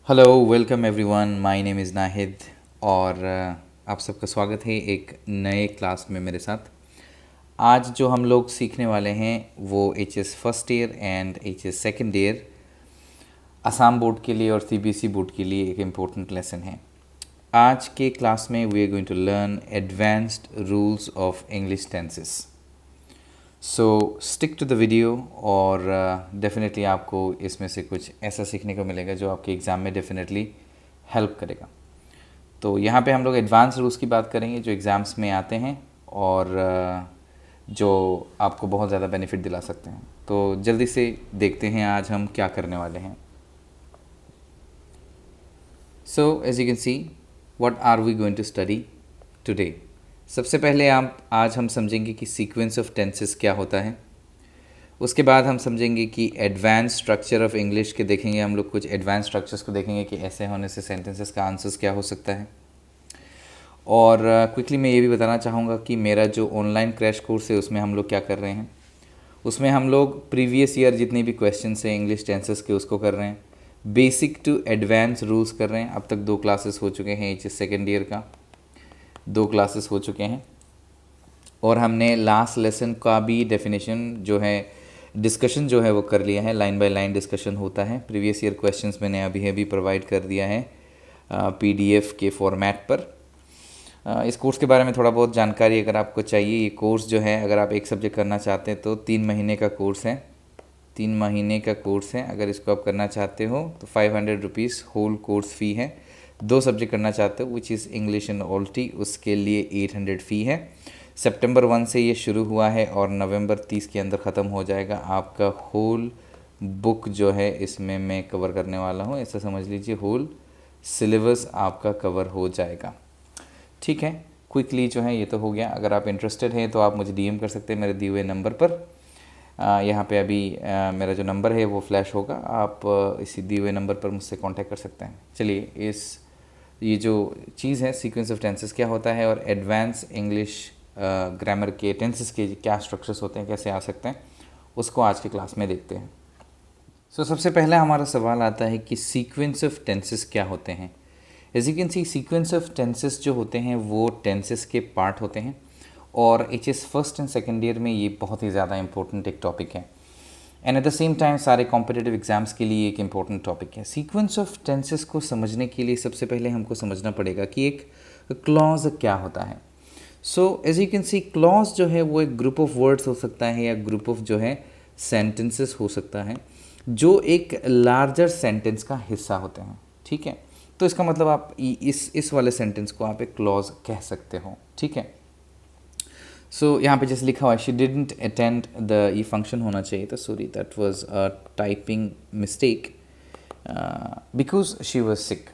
Hello welcome everyone, my name is Nahid और आप सबका स्वागत है एक नए क्लास में मेरे साथ। आज जो हम लोग सीखने वाले हैं वो H S first year and H S second year Assam board के लिए और सीबीएसई बोर्ड के लिए एक इम्पोर्टेंट लेसन है। आज के क्लास में we are going to learn advanced rules of English tenses. So stick to the video और डेफिनेटली आपको इसमें से कुछ ऐसा सीखने को मिलेगा जो आपके एग्ज़ाम में डेफिनेटली हेल्प करेगा। तो यहाँ पे हम लोग एडवांस रूल्स की बात करेंगे जो एग्ज़ाम्स में आते हैं और जो आपको बहुत ज़्यादा बेनिफिट दिला सकते हैं। तो जल्दी से देखते हैं आज हम क्या करने वाले हैं। So as you can see what are we going to study today. सबसे पहले आज हम समझेंगे कि सीक्वेंस ऑफ टेंसेस क्या होता है। उसके बाद हम समझेंगे कि एडवांस स्ट्रक्चर ऑफ इंग्लिश के देखेंगे, हम लोग कुछ एडवांस स्ट्रक्चर्स को देखेंगे कि ऐसे होने से सेंटेंसेस का आंसर्स क्या हो सकता है। और क्विकली मैं ये भी बताना चाहूँगा कि मेरा जो ऑनलाइन क्रैश कोर्स है उसमें हम लोग क्या कर रहे हैं, उसमें हम लोग प्रीवियस ईयर जितने भी क्वेश्चन हैं इंग्लिश टेंसेस के उसको कर रहे हैं, बेसिक टू एडवांस रूल्स कर रहे हैं। अब तक 2 क्लासेस हो चुके हैं, एच एस सेकेंड ईयर का 2 क्लासेस हो चुके हैं और हमने लास्ट लेसन का भी डेफिनेशन जो है डिस्कशन जो है वो कर लिया है। लाइन बाय लाइन डिस्कशन होता है। प्रीवियस ईयर क्वेश्चंस मैंने अभी प्रोवाइड कर दिया है पीडीएफ के फॉर्मेट पर। इस कोर्स के बारे में थोड़ा बहुत जानकारी अगर आपको चाहिए, ये कोर्स जो है अगर आप एक सब्जेक्ट करना चाहते हैं तो 3 महीने का कोर्स है। 3 महीने का कोर्स है। अगर इसको आप करना चाहते हो तो 500 रुपीज़ होल कोर्स फ़ी है। 2 सब्जेक्ट करना चाहते हो विच इज़ इंग्लिश एंड ऑल्टी, उसके लिए 800 फ़ी है। सितंबर 1 से ये शुरू हुआ है और नवंबर 30 के अंदर ख़त्म हो जाएगा। आपका होल बुक जो है इसमें मैं कवर करने वाला हूँ, ऐसा समझ लीजिए होल सिलेबस आपका कवर हो जाएगा। ठीक है, क्विकली जो है ये तो हो गया। अगर आप इंटरेस्टेड हैं तो आप मुझे डीएम कर सकते हैं मेरे दिए हुए नंबर पर। यहाँ पे अभी मेरा जो नंबर है वो फ्लैश होगा, आप इसी दिए हुए नंबर पर मुझसे कांटेक्ट कर सकते हैं। चलिए, ये जो चीज़ है सीक्वेंस ऑफ टेंसेस क्या होता है और एडवांस इंग्लिश ग्रामर के टेंसेस के क्या स्ट्रक्चर्स होते हैं, कैसे आ सकते हैं, उसको आज की क्लास में देखते हैं। सबसे पहले हमारा सवाल आता है कि सीक्वेंस ऑफ टेंसेस क्या होते हैं। As you can see sequence of tenses जो होते हैं वो टेंसेस के पार्ट होते हैं और H S first and second year में ये बहुत ही ज़्यादा इंपॉर्टेंट एक टॉपिक है and at the same time सारे कॉम्पिटिटिव एग्जाम्स के लिए एक इम्पॉर्टेंट टॉपिक है। सीक्वेंस ऑफ टेंसेस को समझने के लिए सबसे पहले हमको समझना पड़ेगा कि एक क्लॉज क्या होता है। So as you can see clause जो है वो एक ग्रुप ऑफ वर्ड्स हो सकता है या ग्रुप ऑफ जो है सेंटेंसेस हो सकता है जो एक लार्जर सेंटेंस का हिस्सा होते हैं। ठीक है, तो इसका मतलब आप इस वाले सेंटेंस को आप एक क्लॉज कह सकते हो। ठीक है, सो यहाँ पे जैसे लिखा हुआ है शी डिडंट अटेंड द, ये फंक्शन होना चाहिए था, sorry that was a typing mistake, because she was sick.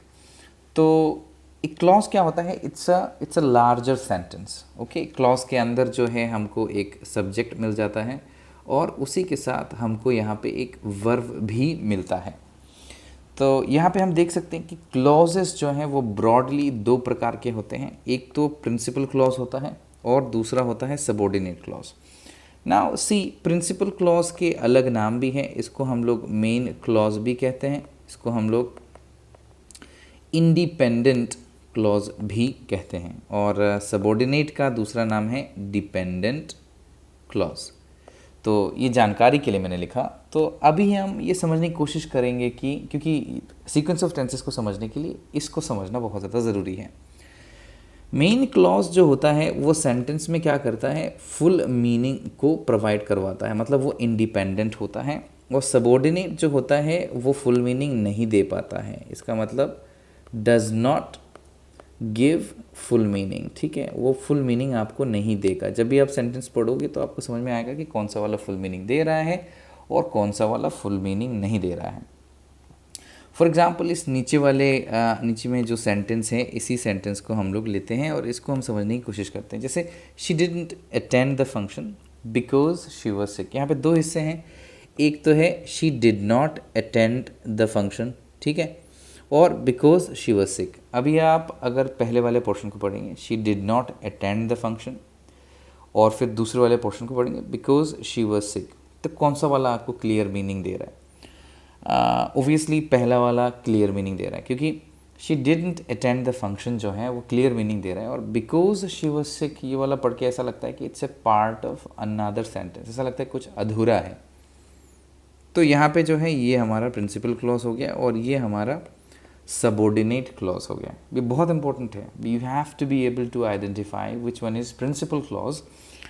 तो एक क्लॉज क्या होता है, it's a larger sentence. Okay, clause के अंदर जो है हमको एक सब्जेक्ट मिल जाता है और उसी के साथ हमको यहाँ पे एक वर्ब भी मिलता है। तो यहाँ पे हम देख सकते हैं कि क्लॉजेस जो हैं वो ब्रॉडली 2 प्रकार के होते हैं। एक तो प्रिंसिपल क्लॉज होता है और दूसरा होता है subordinate clause. Now see, principal clause के अलग नाम भी हैं, इसको हम लोग मेन क्लॉज भी कहते हैं, इसको हम लोग इंडिपेंडेंट क्लॉज भी कहते हैं और सबऑर्डिनेट का दूसरा नाम है डिपेंडेंट क्लॉज। तो ये जानकारी के लिए मैंने लिखा। तो अभी हम ये समझने की कोशिश करेंगे कि क्योंकि सीक्वेंस ऑफ टेंसेस को समझने के लिए इसको समझना बहुत ज़्यादा ज़रूरी है। मेन क्लॉज जो होता है वो सेंटेंस में क्या करता है, फुल मीनिंग को प्रोवाइड करवाता है, मतलब वो इंडिपेंडेंट होता है। और सबऑर्डिनेट जो होता है वो फुल मीनिंग नहीं दे पाता है, इसका मतलब does not give full meaning. ठीक है, वो फुल मीनिंग आपको नहीं देगा। जब भी आप सेंटेंस पढ़ोगे तो आपको समझ में आएगा कि कौन सा वाला फुल मीनिंग दे रहा है और कौन सा वाला फुल मीनिंग नहीं दे रहा है। फॉर एग्जाम्पल, इस नीचे में जो सेंटेंस है, इसी सेंटेंस को हम लोग लेते हैं और इसको हम समझने की कोशिश करते हैं। जैसे she didn't attend the function because she was sick. यहाँ पे 2 हिस्से हैं, एक तो है she did not attend the function, ठीक है, और बिकॉज शी वॉज सिक। अभी आप अगर पहले वाले पोर्शन को पढ़ेंगे she did not attend the function और फिर दूसरे वाले पोर्शन को पढ़ेंगे बिकॉज शी वॉज सिक, तो कौन सा वाला आपको क्लियर मीनिंग दे रहा है? ओबियसली पहला वाला क्लियर मीनिंग दे रहा है, क्योंकि she didn't attend the function जो है वो क्लियर मीनिंग दे रहा है, और बिकॉज शी वॉज सिक ये वाला पढ़ के ऐसा लगता है कि it's a part of another sentence, ऐसा लगता है कुछ अधूरा है। तो यहाँ पे जो है ये हमारा प्रिंसिपल क्लॉज हो गया और ये हमारा सबॉर्डिनेट क्लॉज हो गया। ये बहुत इंपॉर्टेंट है, you have to be able to identify which one is principal clause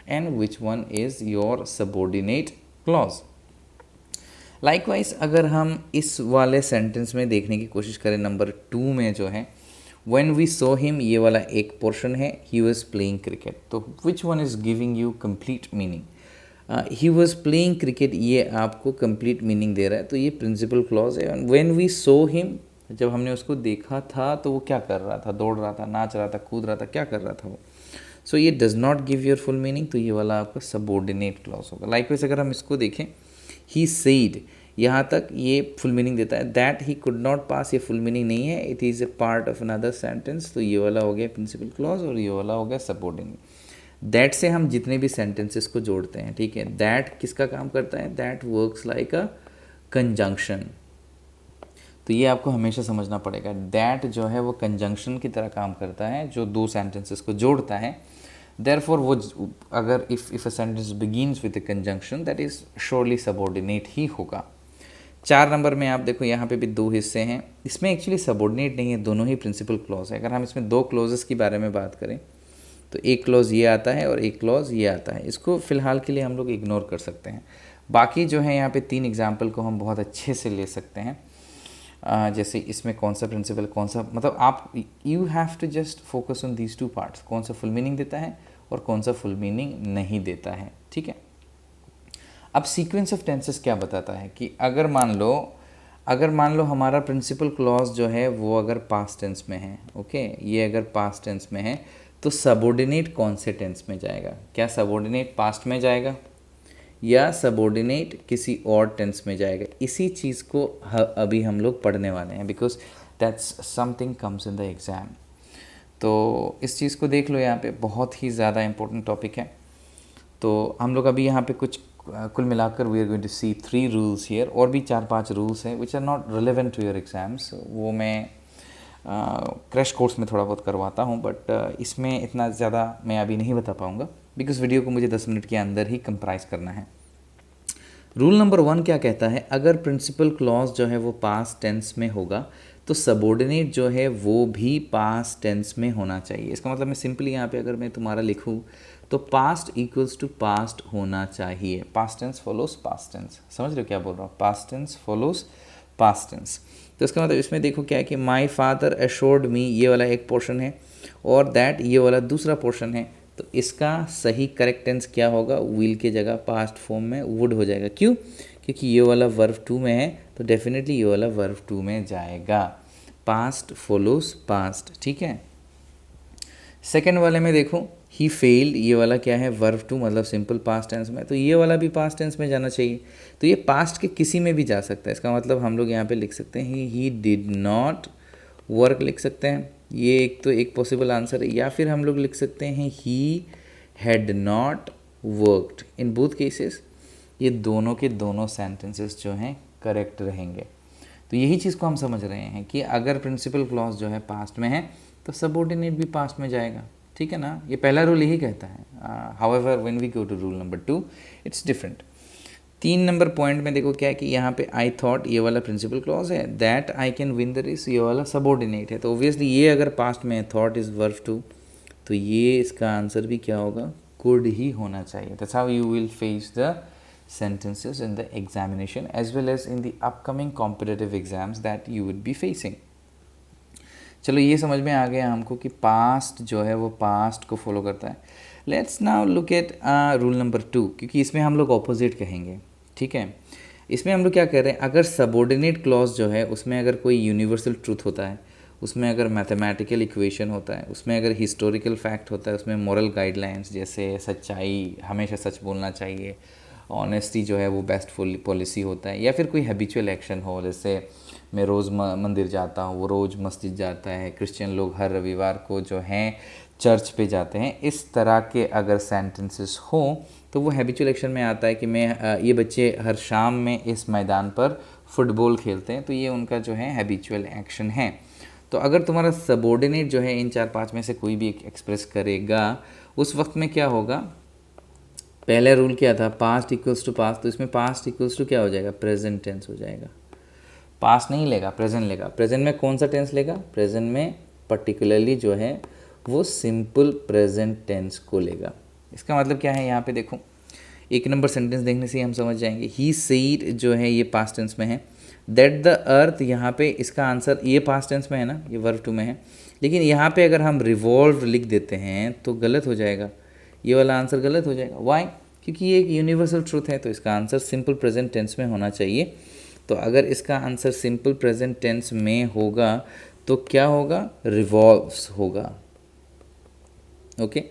and which one is your subordinate clause. Likewise अगर हम इस वाले सेंटेंस में देखने की कोशिश करें, नंबर 2 में जो है व्हेन वी सो हिम, ये वाला एक पोर्शन है, ही वॉज प्लेइंग क्रिकेट, तो विच one is giving you complete meaning? He was playing cricket, ये आपको कंप्लीट मीनिंग दे रहा है, तो ये प्रिंसिपल क्लॉज है। व्हेन वी सो हिम, जब हमने उसको देखा था तो वो क्या कर रहा था, दौड़ रहा था, नाच रहा था, कूद रहा था, क्या कर रहा था वो, सो ये does not give your full meaning, तो ये वाला आपका सबॉर्डिनेट क्लॉज होगा। लाइकवाइज अगर हम इसको देखें, ही सेड, यहाँ तक ये फुल मीनिंग देता है, that he could not pass, ये फुल मीनिंग नहीं है, it is a part of another sentence, तो ये वाला हो गया प्रिंसिपल क्लॉज और ये वाला हो गया सबॉर्डिनेट। दैट से हम जितने भी सेंटेंसेस को जोड़ते हैं, ठीक है, दैट किसका काम करता है, that works like a conjunction, तो ये आपको हमेशा समझना पड़ेगा, दैट जो है वो कंजंक्शन की तरह काम करता है जो दो सेंटेंसेस को जोड़ता है। देयरफॉर वो अगर if a sentence begins with a conjunction, that is surely subordinate ही होगा। 4 नंबर में आप देखो यहाँ पे भी 2 हिस्से हैं, इसमें एक्चुअली सबॉर्डिनेट नहीं है, दोनों ही प्रिंसिपल क्लॉज है। अगर हम इसमें 2 क्लॉजेस के बारे में बात करें तो एक क्लॉज ये आता है और एक क्लॉज ये आता है, इसको फ़िलहाल के लिए हम लोग इग्नोर कर सकते हैं। बाकी जो है यहाँ पे 3 एग्जाम्पल को हम बहुत अच्छे से ले सकते हैं। जैसे इसमें कौन सा प्रिंसिपल, कौन सा, मतलब आप you have to just focus on these 2 parts, कौन सा फुल मीनिंग देता है और कौन सा फुल मीनिंग नहीं देता है, ठीक है। अब सीक्वेंस ऑफ टेंसेस क्या बताता है कि अगर मान लो हमारा प्रिंसिपल क्लॉज जो है वो अगर पास्ट टेंस में है, ओके, ये अगर पास्ट टेंस में है तो सबॉर्डिनेट कौन से टेंस में जाएगा? क्या सबॉर्डिनेट पास्ट में जाएगा या सबॉर्डिनेट किसी और टेंस में जाएगा? इसी चीज़ को अभी हम लोग पढ़ने वाले हैं, because that's something comes in the exam. तो इस चीज़ को देख लो, यहाँ पे बहुत ही ज़्यादा इंपॉर्टेंट टॉपिक है। तो हम लोग अभी यहाँ पे कुछ कुल मिलाकर we are going to see 3 rules here, और भी 4-5 रूल्स हैं which are not relevant to your exams, वो मैं क्रैश कोर्स में थोड़ा बहुत करवाता हूँ, बट इसमें इतना ज़्यादा मैं अभी नहीं बता पाऊँगा बिकॉज वीडियो को मुझे 10 मिनट के अंदर ही कंप्राइज करना है। रूल नंबर 1 क्या कहता है, अगर प्रिंसिपल क्लॉज जो है वो पास्ट टेंस में होगा तो सबॉर्डिनेट जो है वो भी पास्ट टेंस में होना चाहिए। इसका मतलब मैं सिंपली यहाँ पे अगर मैं तुम्हारा लिखूँ तो पास्ट इक्वल्स टू पास्ट होना चाहिए, past tense follows past tense. समझ रहे हो क्या बोल रहा हूँ, past tense follows past tense. तो इसका मतलब इसमें देखो क्या है कि माई फादर एश्योर्ड मी, ये वाला एक पोर्शन है, और दैट ये वाला दूसरा पोर्शन है। तो इसका सही करेक्ट टेंस क्या होगा, विल के जगह पास्ट फॉर्म में वुड हो जाएगा। क्यों? क्योंकि ये वाला वर्ब 2 में है, तो डेफिनेटली ये वाला वर्ब 2 में जाएगा। पास्ट फॉलोज पास्ट, ठीक है। सेकेंड वाले में देखो ही फेल्ड, ये वाला क्या है, वर्ब 2 मतलब सिंपल पास्ट टेंस में, तो ये वाला भी पास्ट टेंस में जाना चाहिए। तो ये पास्ट के किसी में भी जा सकता है। इसका मतलब हम लोग यहाँ पे लिख सकते हैं ही डिड नॉट वर्क, लिख सकते हैं, ये एक पॉसिबल आंसर है। या फिर हम लोग लिख सकते हैं he had not worked. In both cases ये दोनों के दोनों सेंटेंसेस जो हैं करेक्ट रहेंगे। तो यही चीज़ को हम समझ रहे हैं कि अगर प्रिंसिपल क्लॉज जो है पास्ट में है तो सबऑर्डिनेट भी पास्ट में जाएगा, ठीक है ना। ये पहला रूल यही कहता है। However when we go to rule number 2 it's different. 3 number point में देखो क्या है कि यहाँ पे आई थॉट, ये वाला प्रिंसिपल क्लॉज है, that I can win the race, ये वाला सबऑर्डिनेट है। तो ऑब्वियसली ये अगर पास्ट में है, थॉट इज वर्ब 2, तो ये इसका आंसर भी क्या होगा, कुड ही होना चाहिए। That's how you will face the sentences in the examination as well as in the upcoming competitive exams that you would be facing. चलो ये समझ में आ गया हमको कि पास्ट जो है वो पास्ट को फॉलो करता है। Let's now look at rule number 2, क्योंकि इसमें हम लोग ऑपोजिट कहेंगे, ठीक है। इसमें हम लोग क्या कह रहे हैं, अगर सबऑर्डिनेट क्लॉज जो है उसमें अगर कोई यूनिवर्सल ट्रूथ होता है, उसमें अगर मैथमेटिकल इक्वेशन होता है, उसमें अगर हिस्टोरिकल फैक्ट होता है, उसमें मॉरल गाइडलाइंस जैसे सच्चाई, हमेशा सच बोलना चाहिए, ऑनेस्टी जो है वो बेस्ट पॉलिसी होता है, या फिर कोई हैबिचुअल एक्शन हो, जैसे मैं रोज़ मंदिर जाता हूँ, वो रोज़ मस्जिद जाता है, क्रिश्चियन लोग हर रविवार को जो हैं चर्च पे जाते हैं, इस तरह के अगर सेंटेंसेस हों तो वो हैबिचुअल एक्शन में आता है कि ये बच्चे हर शाम में इस मैदान पर फुटबॉल खेलते हैं, तो ये उनका जो है हैबिचुअल एक्शन है। तो अगर तुम्हारा सबॉर्डिनेट जो है इन 4-5 में से कोई भी एक एक्सप्रेस करेगा, उस वक्त में क्या होगा, पहले रूल क्या था, पास्ट इक्वल्स टू पास्ट, तो इसमें पास्ट इक्वल्स टू क्या हो जाएगा, प्रेजेंट टेंस हो जाएगा। पास्ट नहीं लेगा, प्रेजेंट लेगा। प्रेजेंट में कौन सा टेंस लेगा, प्रेजेंट में पर्टिकुलरली जो है वो सिंपल प्रेजेंट टेंस को लेगा। इसका मतलब क्या है, यहाँ पे देखो, 1 नंबर सेंटेंस देखने से ही हम समझ जाएंगे। ही सेड जो है ये पास्ट टेंस में है, दैट द अर्थ, यहाँ पे इसका आंसर ये पास्ट टेंस में है ना, ये वर्ब टू में है, लेकिन यहाँ पे अगर हम रिवॉल्व लिख देते हैं तो गलत हो जाएगा, ये वाला आंसर गलत हो जाएगा। वाई, क्योंकि ये एक यूनिवर्सल ट्रूथ है, तो इसका आंसर सिंपल प्रेजेंट टेंस में होना चाहिए। तो अगर इसका आंसर सिंपल प्रेजेंट टेंस में होगा तो क्या होगा, रिवॉल्व्स होगा। ओके,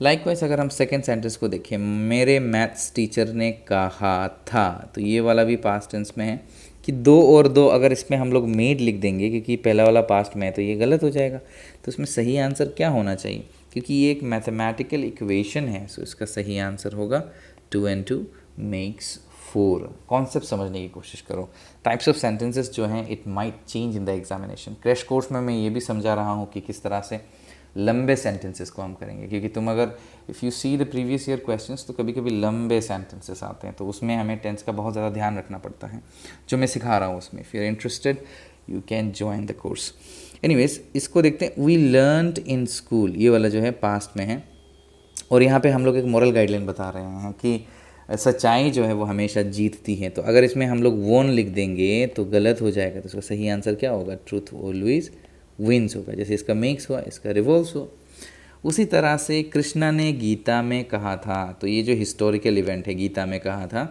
लाइकवाइज अगर हम सेकेंड सेंटेंस को देखें, मेरे मैथ्स टीचर ने कहा था, तो ये वाला भी पास्ट टेंस में है कि 2 और 2, अगर इसमें हम लोग मेड लिख देंगे क्योंकि पहला वाला पास्ट में है तो ये गलत हो जाएगा। तो इसमें सही आंसर क्या होना चाहिए, क्योंकि ये एक मैथमेटिकल इक्वेशन है, सो इसका सही आंसर होगा 2 and 2 makes 4। कॉन्सेप्ट समझने की कोशिश करो। टाइप्स ऑफ सेंटेंसेस जो हैं it might change in the examination. Crash course में मैं ये भी समझा रहा हूँ कि किस तरह से लंबे सेंटेंसेस को हम करेंगे, क्योंकि तुम अगर if you see the previous year questions तो कभी कभी लंबे सेंटेंसेस आते हैं, तो उसमें हमें टेंस का बहुत ज़्यादा ध्यान रखना पड़ता है, जो मैं सिखा रहा हूँ उसमें। If you are interested you can join the course. Anyways, इसको देखते हैं। वी लर्नड इन स्कूल, ये वाला जो है पास्ट में है, और यहाँ पे हम लोग एक मॉरल गाइडलाइन बता रहे हैं कि सच्चाई जो है वो हमेशा जीतती है। तो अगर इसमें हम लोग वोन लिख देंगे तो गलत हो जाएगा, तो इसका सही आंसर क्या होगा, ट्रूथ ऑलवेज विंस होगा। जैसे इसका मेक्स हुआ, इसका रिवॉल्व्स हुआ। उसी तरह से कृष्णा ने गीता में कहा था, तो ये जो हिस्टोरिकल इवेंट है, गीता में कहा था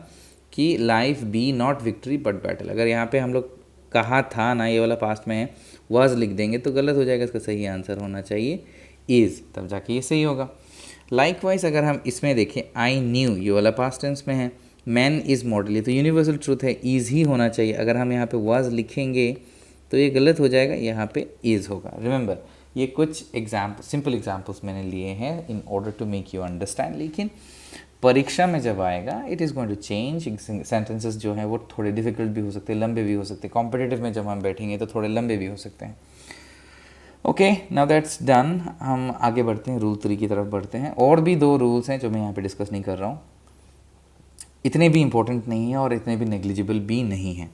कि life be not victory but battle. अगर यहाँ पे हम लोग कहा था ना, ये वाला पास्ट में है, वाज लिख देंगे तो गलत हो जाएगा। इसका सही आंसर होना चाहिए इज़, तब जाके ये सही होगा। लाइकवाइज अगर हम इसमें देखें, आई न्यू, ये वाला पास्ट टेंस में है, मैन इज़ मॉडल, ये तो यूनिवर्सल ट्रूथ है, इज़ ही होना चाहिए। अगर हम यहाँ पे वाज लिखेंगे तो ये गलत हो जाएगा, यहाँ पे इज़ होगा। रिमेंबर, ये कुछ सिंपल एग्जाम्पल्स मैंने लिए हैं in order to make you understand, लेकिन परीक्षा में जब आएगा it is going to change. Sentences जो हैं वो थोड़े डिफिकल्ट भी हो सकते हैं, लंबे भी हो सकते हैं। कॉम्पिटिटिव में जब हम बैठेंगे तो थोड़े लंबे भी हो सकते हैं। Okay, now that's done. हम आगे बढ़ते हैं, रूल 3 की तरफ बढ़ते हैं। और भी 2 रूल्स हैं जो मैं यहाँ पे डिस्कस नहीं कर रहा हूँ, इतने भी इंपॉर्टेंट नहीं है और इतने भी नेग्लिजिबल भी नहीं है।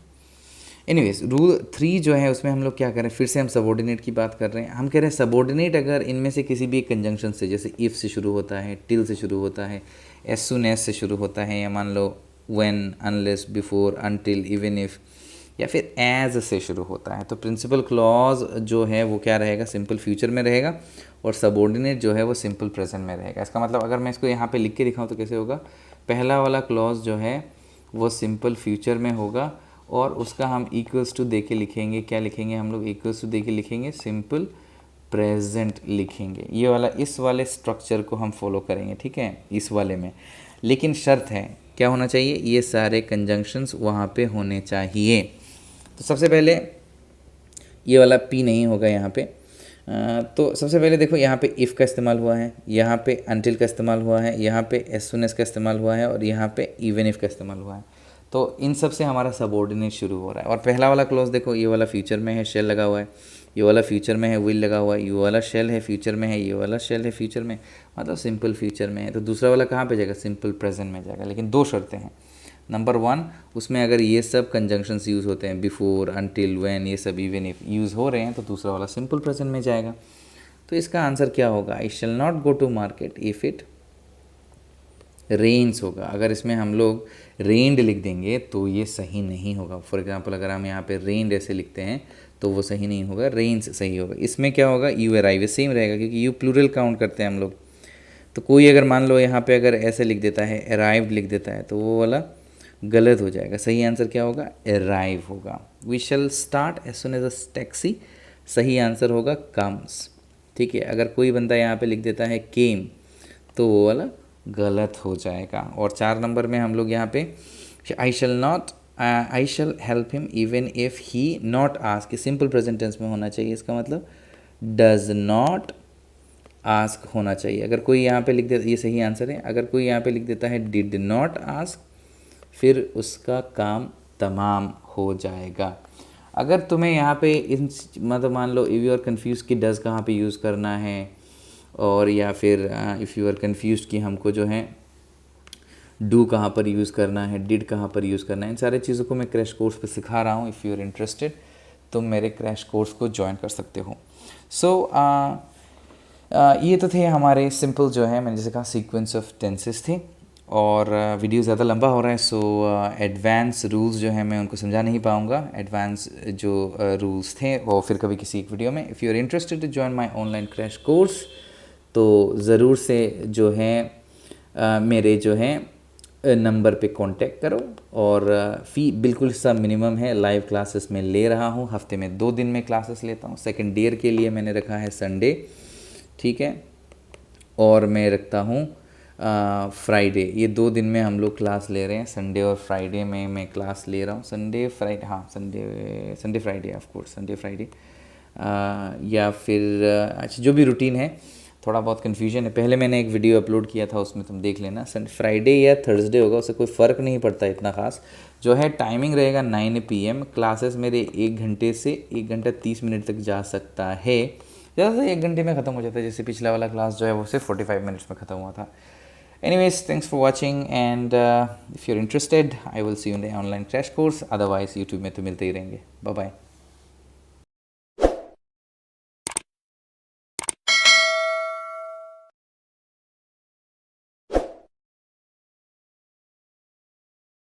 एनीवेज, रूल 3 जो है उसमें हम लोग क्या कर रहे हैं, फिर से हम सबॉर्डिनेट की बात कर रहे हैं। हम कह रहे हैं सबॉर्डिनेट अगर इनमें से किसी भी एक कंजंक्शन से, जैसे इफ़ से शुरू होता है, टिल से शुरू होता है, एज सून एज से शुरू होता है, या मान लो when, unless, before, until, even if, या फिर एज से शुरू होता है, तो प्रिंसिपल क्लॉज जो है वो क्या रहेगा, सिंपल फ्यूचर में रहेगा, और सबॉर्डिनेट जो है वो सिंपल प्रेजेंट में रहेगा। इसका मतलब अगर मैं इसको यहाँ पे लिख के दिखाऊँ तो कैसे होगा, पहला वाला क्लॉज जो है वो सिंपल फ्यूचर में होगा, और उसका हम इक्वल्स टू दे के लिखेंगे। क्या लिखेंगे हम लोग, इक्वल्स टू दे के लिखेंगे, सिंपल प्रेजेंट लिखेंगे। ये वाला, इस वाले स्ट्रक्चर को हम फॉलो करेंगे, ठीक है, इस वाले में। लेकिन शर्त है, क्या होना चाहिए, ये सारे कंजंक्शंस वहाँ पे होने चाहिए। तो सबसे पहले ये वाला पी नहीं होगा यहाँ पे। तो सबसे पहले देखो, यहाँ पे इफ़ का इस्तेमाल हुआ है, यहाँ पे अनटिल का इस्तेमाल हुआ है, यहाँ पे एज सून एज का इस्तेमाल हुआ है, और यहाँ पे इवन इफ़ का इस्तेमाल हुआ है। तो इन सब से हमारा सबॉर्डिनेट शुरू हो रहा है। और पहला वाला क्लॉज देखो, ये वाला फ्यूचर में है, शेल लगा हुआ है, ये वाला फ्यूचर में है, विल लगा हुआ है, ये वाला शेल है फ्यूचर में है, ये वाला शेल है फ्यूचर में, मतलब सिंपल फ्यूचर में है। तो दूसरा वाला कहाँ पे जाएगा, सिंपल प्रेजेंट में जाएगा। लेकिन 2 शर्तें हैं। नंबर 1, उसमें अगर ये सब कंजंक्शंस यूज़ होते हैं, बिफोर, अनटिल, व्हेन, ये सब इवन इफ यूज़ हो रहे हैं, तो दूसरा वाला सिंपल प्रेजेंट में जाएगा। तो इसका आंसर क्या होगा, I shall not go to market if it rains होगा। अगर इसमें हम लोग रेन्ड लिख देंगे तो ये सही नहीं होगा। फॉर एग्जांपल अगर हम यहाँ पे रेन्ड ऐसे लिखते हैं तो वो सही नहीं होगा, रेन्स सही होगा। इसमें क्या होगा, यू अराइव सेम रहेगा, क्योंकि यू प्लूरल काउंट करते हैं हम लोग। तो कोई अगर मान लो यहाँ पे अगर ऐसे लिख देता है, अराइव्ड लिख देता है, तो वो वाला गलत हो जाएगा। सही आंसर क्या होगा, अराइव होगा। We shall start as soon as a taxi, सही आंसर होगा कम्स। ठीक है, अगर कोई बंदा यहाँ पे लिख देता है केम, तो वो वाला गलत हो जाएगा। और 4 नंबर में हम लोग यहाँ पे I shall help him even if he not ask, simple present tense में होना चाहिए। इसका मतलब डज नॉट आस्क होना चाहिए। अगर कोई यहाँ पे लिख दे, ये सही आंसर है। अगर कोई यहाँ पे लिख देता है डिड नॉट आस्क, फिर उसका काम तमाम हो जाएगा। अगर तुम्हें यहाँ पे इन मतलब मान लो इफ़ यू आर कन्फ्यूज़ कि डज़ कहाँ पे यूज़ करना है, और या फिर इफ़ यू आर कन्फ्यूज़ कि हमको जो है डू कहाँ पर यूज़ करना है, डिड कहाँ पर यूज़ करना है, इन सारी चीज़ों को मैं क्रैश कोर्स पे सिखा रहा हूँ। इफ़ यू आर इंटरेस्टेड तुम मेरे क्रैश कोर्स को ज्वाइन कर सकते हो। सो ये तो थे हमारे सिंपल जो है, मैंने जैसे कहा सीक्वेंस ऑफ टेंसेस थे। और वीडियो ज़्यादा लंबा हो रहा है, सो एडवांस रूल्स जो हैं मैं उनको समझा नहीं पाऊँगा। एडवांस जो रूल्स थे वो फिर कभी किसी एक वीडियो में। If you are interested to join my online crash course तो ज़रूर से जो है मेरे जो है नंबर पे कांटेक्ट करो। और फ़ी बिल्कुल सा मिनिमम है। लाइव क्लासेस में ले रहा हूँ, हफ्ते में 2 दिन में क्लासेस लेता हूँ। सेकेंड ईयर के लिए मैंने रखा है संडे, ठीक है, और मैं रखता हूँ फ्राइडे। ये 2 दिन में हम लोग क्लास ले रहे हैं। संडे और फ्राइडे में मैं क्लास ले रहा हूँ। संडे फ्राइडे, हाँ Sunday Friday, of course Sunday Friday, या फिर अच्छा जो भी रूटीन है। थोड़ा बहुत कन्फ्यूजन है। पहले मैंने एक वीडियो अपलोड किया था, उसमें तुम देख लेना। फ्राइडे या थर्सडे होगा, उससे कोई फ़र्क नहीं पड़ता इतना ख़ास। जो है टाइमिंग रहेगा 9 PM। क्लासेस मेरे 1 घंटे से 1 घंटा 30 मिनट तक जा सकता है। ज़्यादा से 1 घंटे में ख़त्म हो जाता है। जैसे पिछला वाला क्लास जो है वो सिर्फ 45 मिनट्स में ख़त्म हुआ था। Anyways, thanks for watching, and if you are interested I will see you in the online crash course. Otherwise YouTube में तो मिलते ही रहेंगे। Bye bye.